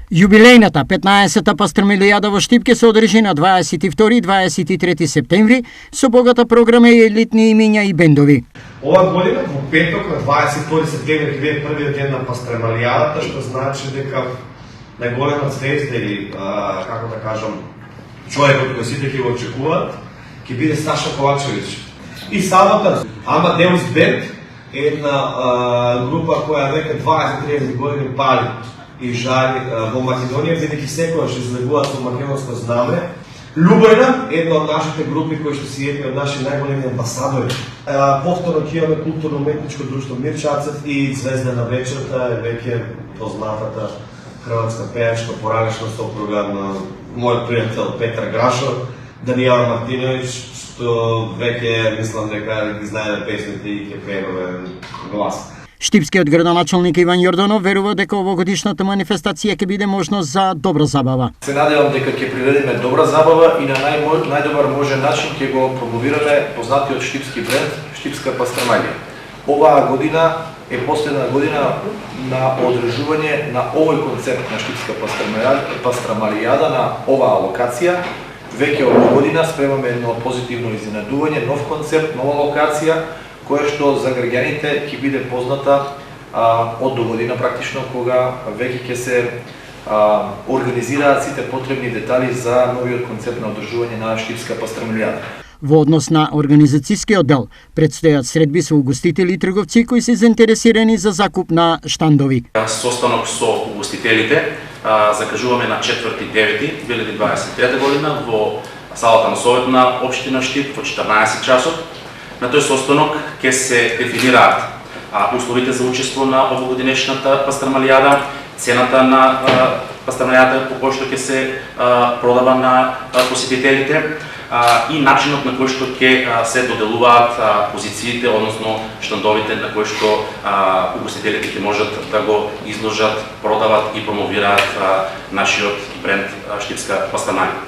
Јубилејната 15-та пастрамилијада во Штип ќе се одржи на 22 и 23 септември со богата програма и елитни имиња и бендови. Ова година во петок на 22 септември ќе биде првиот ден на пастрамалијадата, што значи дека најголема звезда или како да кажам човекот кој сите ќе го очекуваат ќе биде Саша Ковачевиќ. И сабота Амадеус Бенд, една група која веќе 20-30 години пали и жари во Македонија, бидејќи секогаш излегуваат со македонско знаме. Љубојна, една од нашите групи кои што си едни од наши најголеми амбасадори. Повторно ќе имаме културно-уметничко друштво Мирчацев и звезда на вечерта, веќе познатата хрватска пејачка, поранешна сопруга на мојот пријател Петар Грашо, Данијела Мартиновиќ, што веќе мислам дека ги знае песните и ќе пееме глас. Штипскиот градоначалник Иван Јорданов верува дека овогодишната манифестација ќе биде можност за добра забава. Се надевам дека ќе приредиме добра забава и на најдобар можен начин ќе го промовираме познатиот штипски бренд, Штипска пастрамалија. Оваа година е последна година на одржување на овој концепт на Штипска пастрамалијада на оваа локација. Веќе оваа година спремаме едно позитивно изненадување, нов концепт, нова локација, која што за граѓаните ќе биде позната од до година практично, кога веќе ќе се организираат сите потребни детали за новиот концепт на одржување на Штипска пастрамалијада. Во однос на организацијскиот дел, предстојат средби со угостители и трговци кои се заинтересирани за закуп на штандови. Состанок со угостителите закажуваме на 4.9.2023 година во салата на Совет на општина Штип во 14 часот. На тој состанок ќе се дефинираат условите за учество на овогодинешната пастрамалијада, цената на пастрамалијада по кој што ќе се продава на посетителите и начинот на кој што ќе се доделуваат позициите, односно штандовите на кои што угостителите ќе можат да го изложат, продават и промовираат нашиот бренд Штипска пастрамалија.